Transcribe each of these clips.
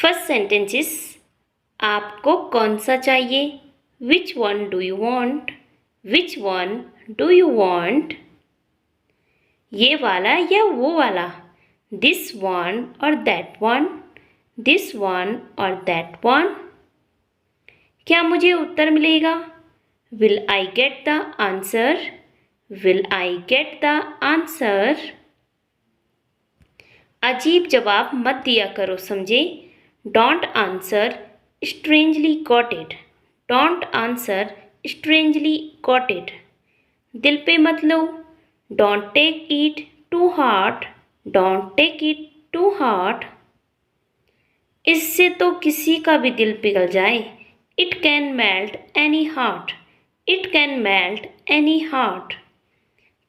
First sentence is आपको कौन सा चाहिए? Which one do you want? Which one do you want? ये वाला या वो वाला? दिस वन और दैट वन? दिस वन और दैट वन? क्या मुझे उत्तर मिलेगा? Will I get the answer? Will I get the answer? अजीब जवाब मत दिया करो, समझे? Don't answer strangely got it. Don't answer strangely got it. दिल पे मत लो। Don't take it to heart. Don't take it to heart. इससे तो किसी का भी दिल पिघल जाए। It can melt any heart. It can melt any heart.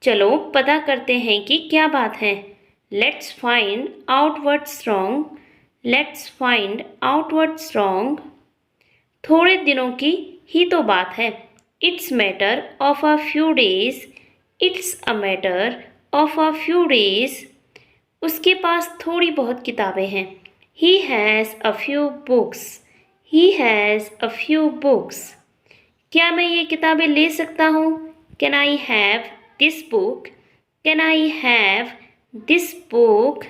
चलो पता करते हैं कि क्या बात है। Let's find out what's wrong. Let's find out what's wrong. थोड़े दिनों की ही तो बात है। It's matter of a few days. It's a matter of a few days. उसके पास थोड़ी बहुत किताबें हैं। He has a few books. He has a few books. क्या मैं ये किताबें ले सकता हूँ? Can I have this book? Can I have this book?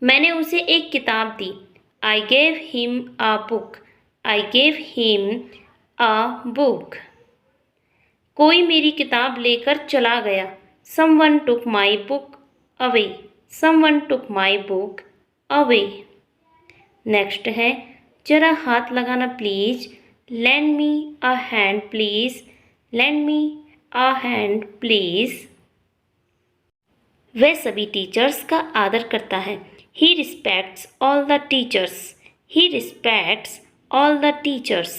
मैंने उसे एक किताब दी। I gave him a book. I gave him a book. कोई मेरी किताब लेकर चला गया। Someone took my book away. Someone took my book away. Next है, जरा हाथ लगाना please. Lend me a hand please. Lend me a hand please. वह सभी टीचर्स का आदर करता है। He respects all the teachers. He respects all the teachers.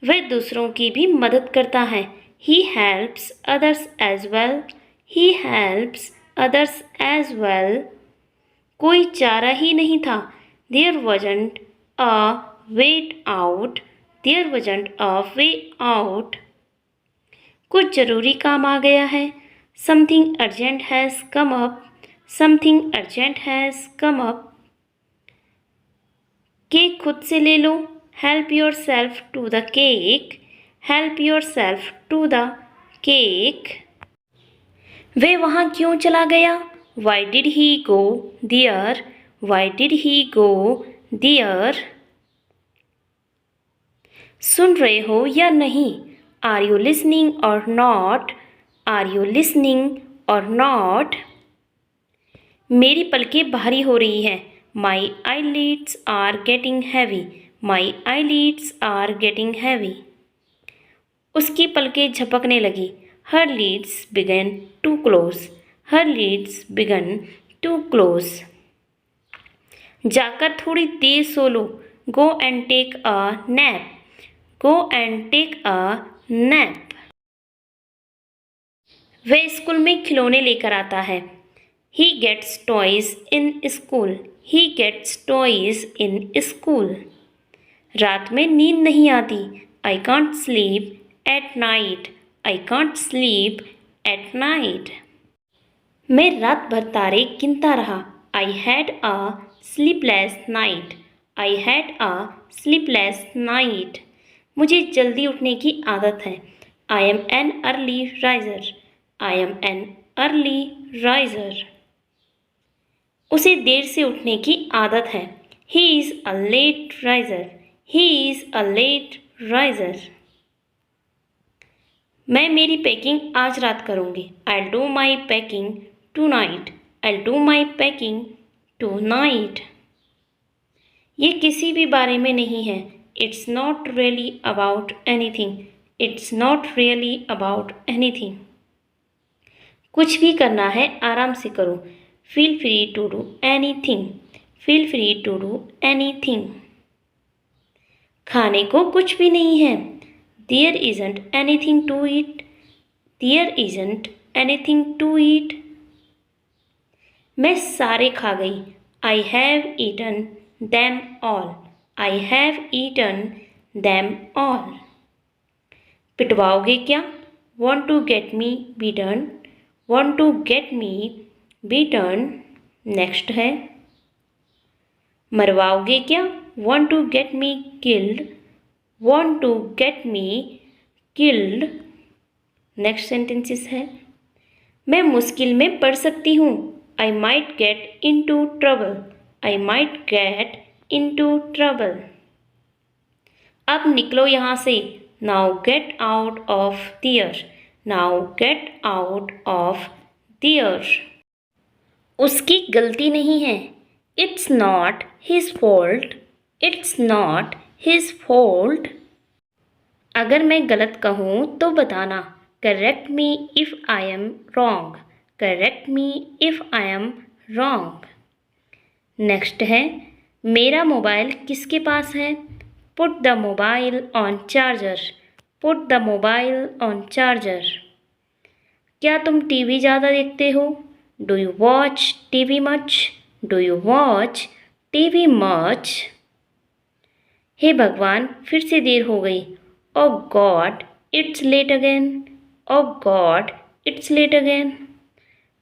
वह दूसरों की भी मदद करता है। He helps others as well. He helps others as well. कोई चारा ही नहीं था। There wasn't a way out. There wasn't a way out. कुछ जरूरी काम आ गया है। Something urgent has come up. Something urgent has come up. Cake खुद से ले लो। Help yourself to the cake. Help yourself to the cake. वह वहाँ क्यों चला गया? Why did he go there? Why did he go there? सुन रहे हो या नहीं? Are you listening or not? Are you listening or not? मेरी पलकें भारी हो रही हैं। My eyelids are getting heavy. My eyelids are getting heavy. उसकी पलकें झपकने लगी। हर lids began to close। Her lids began to close। जाकर थोड़ी देर सो लो। Go and take a nap. Go and take a nap. वह स्कूल में खिलौने लेकर आता है। He gets toys in school. He gets toys in school. रात में नींद नहीं आती। I can't sleep at night. I can't sleep at night. मैं रात भर तारे गिनता रहा। I had a sleepless night. I had a sleepless night. मुझे जल्दी उठने की आदत है। I am an early riser. I am an early riser. उसे देर से उठने की आदत है। He is a late riser. He is a late riser. मैं मेरी पैकिंग आज रात करूँगी। I'll do my packing tonight. I'll do my packing tonight. ये किसी भी बारे में नहीं है। It's not really about anything. It's not really about anything. कुछ भी करना है आराम से करो। Feel free to do anything. Feel free to do anything. खाने को कुछ भी नहीं है। There isn't anything to eat. There isn't anything to eat. मैं सारे खा गई। I have eaten them all. I have eaten them all. पिटवाओगे क्या? Want to get me beaten. Want to get me beaten. Next है, मरवाओगे क्या? Want to get me killed? Want to get me killed? Next sentences है, मैं मुश्किल में पड़ सकती हूँ। I might get into trouble. I might get into trouble. अब निकलो यहाँ से। Now get out of there. Now get out of there. उसकी गलती नहीं है। It's not his fault. It's not his fault. अगर मैं गलत कहूँ तो बताना। Correct me if I am wrong. Correct me if I am wrong. Next है, मेरा मोबाइल किसके पास है? Put the mobile on charger. Put the mobile on charger. क्या तुम टीवी ज़्यादा देखते हो? Do you watch TV much? Do you watch TV much? हे भगवान, फिर से देर हो गई। Oh God, it's late again. Oh God, it's late again.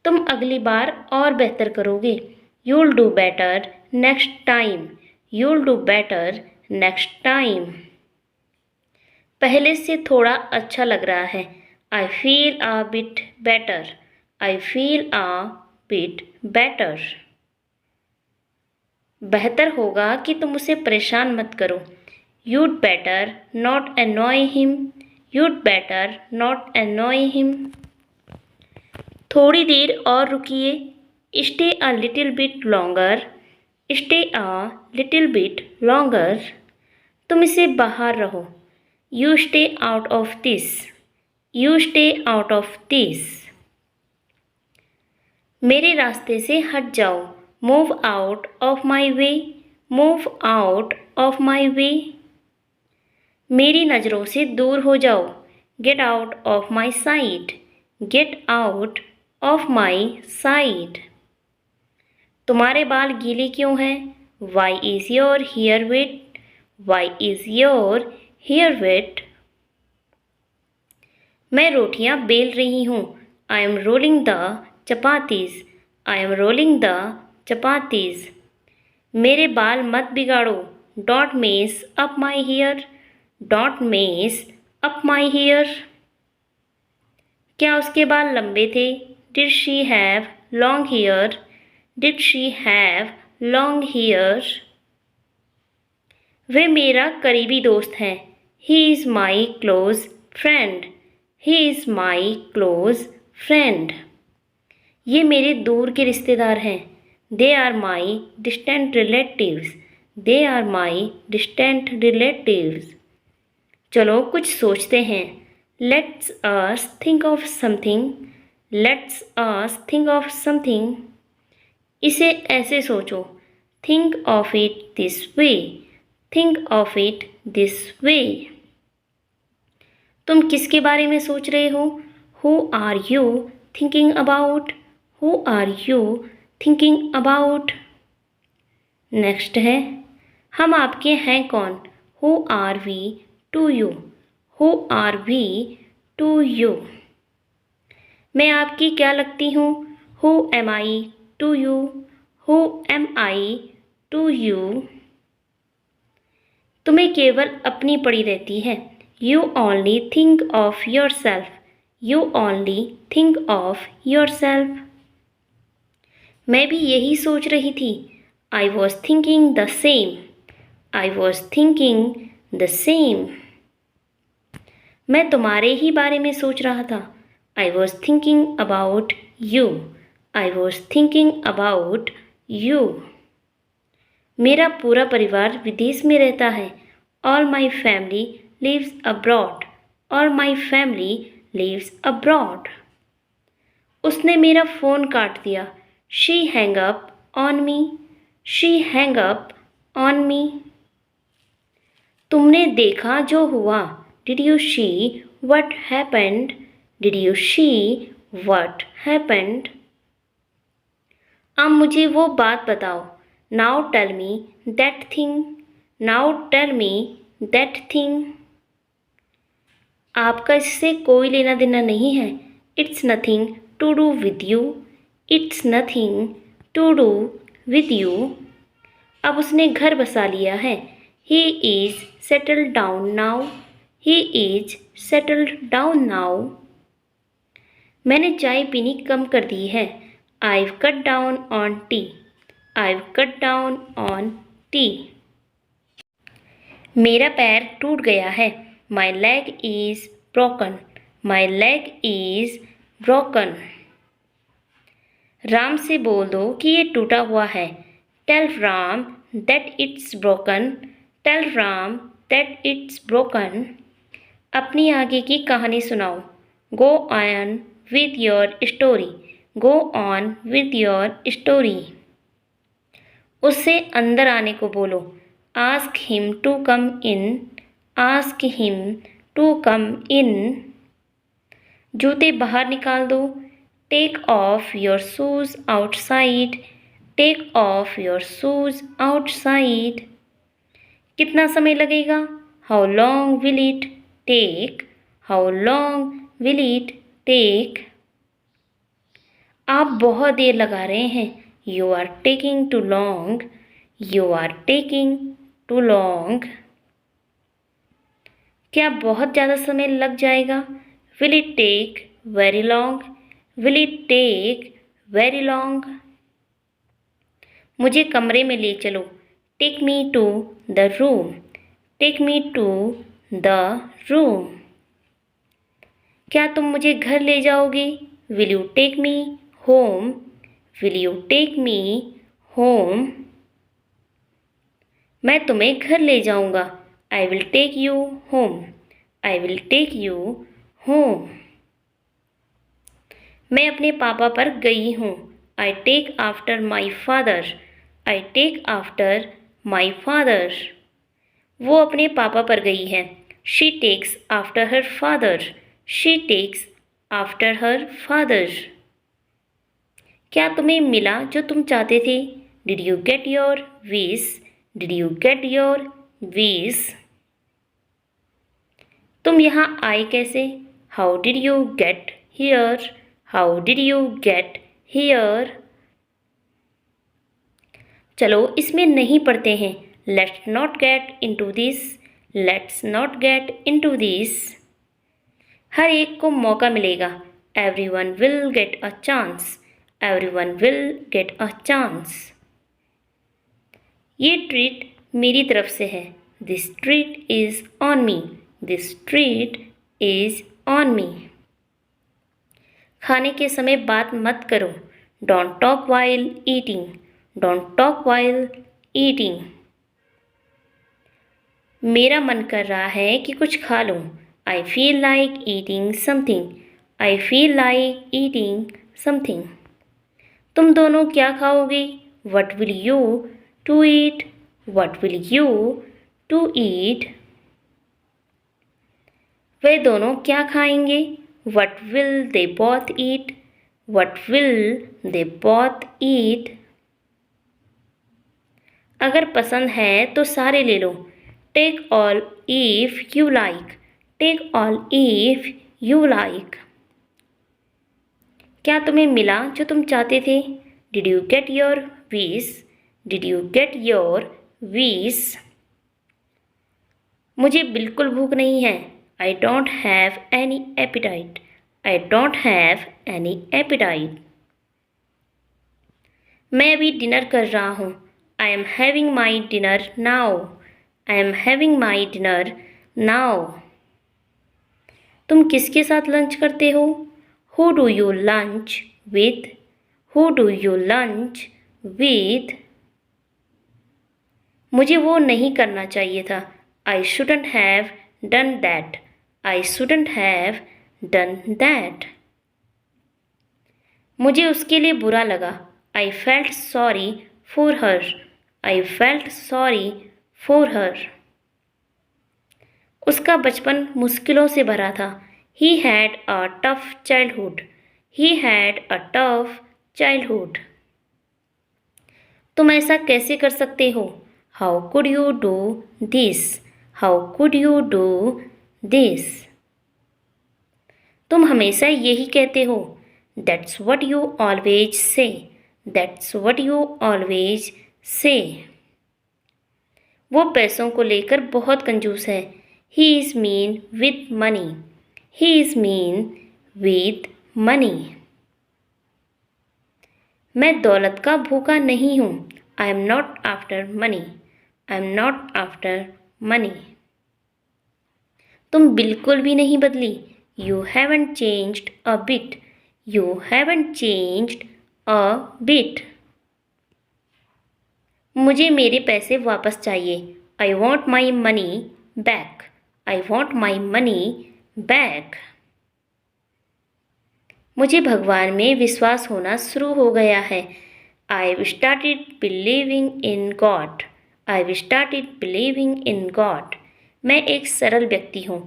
तुम अगली बार और बेहतर करोगे। You'll do better next time. You'll do better next time. पहले से थोड़ा अच्छा लग रहा है। I feel a bit better. I feel a bit better. बेहतर होगा कि तुम उसे परेशान मत करो। You'd better not annoy him. You'd better not annoy him. थोड़ी देर और रुकिए। Stay a little bit longer. Stay a little bit longer. तुम इसे बाहर रहो। You stay out of this. You stay out of this. मेरे रास्ते से हट जाओ। Move out of my way. Move out of my way. मेरी नज़रों से दूर हो जाओ। Get out of my sight. Get out of my sight. तुम्हारे बाल गीले क्यों हैं? Why is your hair wet? Why is your hair wet? मैं रोटियां बेल रही हूँ। I am rolling the chapatis. I am rolling the chapatis. मेरे बाल मत बिगाड़ो। Don't mess up my hair. Don't mess up my hair. क्या उसके बाल लंबे थे? Did she have long hair? Did she have long hair? वे मेरा करीबी दोस्त है। He is my close friend. He is my close friend. ये मेरे दूर के रिश्तेदार हैं। They are my distant relatives. They are my distant relatives. चलो कुछ सोचते हैं। Let's us think of something. Let's us think of something. इसे ऐसे सोचो। Think of it this way. Think of it this way. तुम किसके बारे में सोच रहे हो? Who are you thinking about? Who are you thinking about? Next है, हम आपके हैं कौन? Who are we to you? Who are we to you? मैं आपकी क्या लगती हूँ? Who am I to you? Who am I to you? तुम्हें केवल अपनी पड़ी रहती है। You only think of yourself. You only think of yourself. मैं भी यही सोच रही थी। I was thinking the same. I was thinking the same. मैं तुम्हारे ही बारे में सोच रहा था। I was thinking about you. I was thinking about you. मेरा पूरा परिवार विदेश में रहता है। All my family lives abroad. All my family lives abroad. उसने मेरा फ़ोन काट दिया। She hung up on me. She hung up on me. तुमने देखा जो हुआ। Did you see what happened? Did you see what happened? अब मुझे वो बात बताओ। Now tell me that thing. Now tell me that thing. आपका इससे कोई लेना देना नहीं है। It's nothing to do with you. It's nothing to do with you. अब उसने घर बसा लिया है। He is settled down now. He is settled down now. मैंने चाय पीनी कम कर दी है। I've cut down on tea. I've cut down on tea. मेरा पैर टूट गया है। My leg is broken. My leg is broken. Ram से बोल दो कि ये टूटा हुआ है। Tell Ram that it's broken. Tell Ram that it's broken. अपनी आगे की कहानी सुनाओ। Go on with your story. Go on with your story. उससे अंदर आने को बोलो। Ask him to come in. Ask him to come in. जूते बाहर निकाल दो। Take off your shoes outside. Take off your shoes outside. कितना समय लगेगा? How long will it take? How long will it take? आप बहुत देर लगा रहे हैं। You are taking too long. You are taking too long. क्या बहुत ज़्यादा समय लग जाएगा? Will it take very long? Will it take very long? मुझे कमरे में ले चलो। Take me to the room. Take me to the room. क्या तुम मुझे घर ले जाओगे? Will you take me home? Will you take me home? मैं तुम्हें घर ले जाऊंगा। I will take you home. I will take you home. मैं अपने पापा पर गई हूँ। I take after my father. I take after my father. वो अपने पापा पर गई है। She takes after her father. She takes after her father. क्या तुम्हें मिला जो तुम चाहते थे? Did you get your wish? Did you get your wish? तुम यहाँ आए कैसे? How did you get here? How did you get here? चलो इसमें नहीं पढ़ते हैं। Let's not get into this. Let's not get into this. हर एक को मौका मिलेगा। Everyone will get a chance. Everyone will get a chance. ये ट्रीट मेरी तरफ से है। This treat is on me. This treat is on me. खाने के समय बात मत करो। Don't talk while eating. Don't talk while eating. मेरा मन कर रहा है कि कुछ खा लूँ। I feel like eating something. I feel like eating something. तुम दोनों क्या खाओगे? What will you to eat? What will you to eat? वे दोनों क्या खाएंगे? What will they both eat? What will they both eat? अगर पसंद है तो सारे ले लो। Take all if you like. Take all if you like. क्या तुम्हें मिला जो तुम चाहते थे? Did you get your wish? Did you get your wish? मुझे बिल्कुल भूख नहीं है। I don't have any appetite. I don't have any appetite. मैं अभी डिनर कर रहा हूँ। I am having my dinner now. I am having my dinner now. तुम किसके साथ लंच करते हो? Who do you lunch with? Who do you lunch with? मुझे वो नहीं करना चाहिए था। I shouldn't have done that. I shouldn't have done that. मुझे उसके लिए बुरा लगा। I felt sorry for her. I felt sorry for her. उसका बचपन मुश्किलों से भरा था। He had a tough childhood. He had a tough childhood. तुम ऐसा कैसे कर सकते हो? How could you do this? How could you do this? तुम हमेशा यही कहते हो। That's what you always say. That's what you always say. वो पैसों को लेकर बहुत कंजूस है। He is mean with money. He is mean with money. मैं दौलत का भूखा नहीं हूँ। I am not after money. I am not after money. तुम बिल्कुल भी नहीं बदली। You haven't changed a bit. You haven't changed a bit. मुझे मेरे पैसे वापस चाहिए। I want my money back. I want my money back. मुझे भगवान में विश्वास होना शुरू हो गया है। आई started believing in God. I started believing in God. मैं एक सरल व्यक्ति हूँ।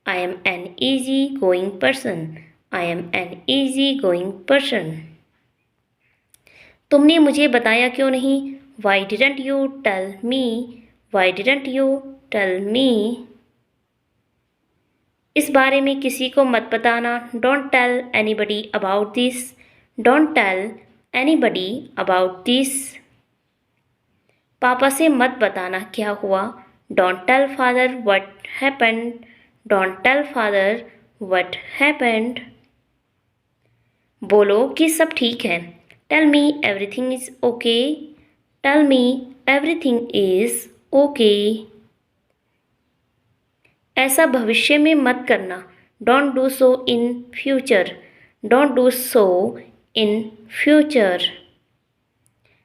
I am an easy going person. I am an easy going person. तुमने मुझे बताया क्यों नहीं? Why didn't you tell me? Why didn't you tell me? इस बारे में किसी को मत बताना। Don't tell anybody about this. Don't tell anybody about this. पापा से मत बताना क्या हुआ। Don't tell father what happened. Don't tell father what happened. बोलो कि सब ठीक है। Tell me everything is okay. Tell me everything is okay. ऐसा भविष्य में मत करना। Don't do so in future. Don't do so in future.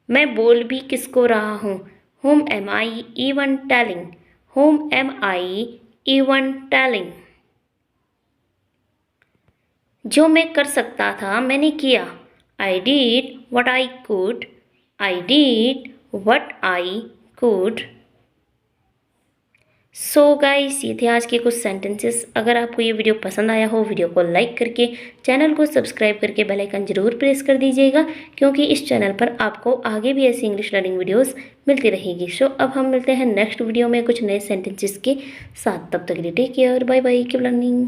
मैं बोल भी किसको रहा हूँ? Whom am I even telling? Whom am I even telling? जो मैं कर सकता था मैंने किया। I did what I could. I did what I could. So guys ये थे आज के कुछ सेंटेंसेस। अगर आपको ये वीडियो पसंद आया हो, वीडियो को लाइक करके चैनल को सब्सक्राइब करके बेल आइकन जरूर प्रेस कर दीजिएगा, क्योंकि इस चैनल पर आपको आगे भी ऐसी इंग्लिश लर्निंग वीडियोस मिलती रहेगी। सो अब हम मिलते हैं नेक्स्ट वीडियो में कुछ नए सेंटेंसेस के साथ। तब तक के लिए take care, bye bye, keep learning.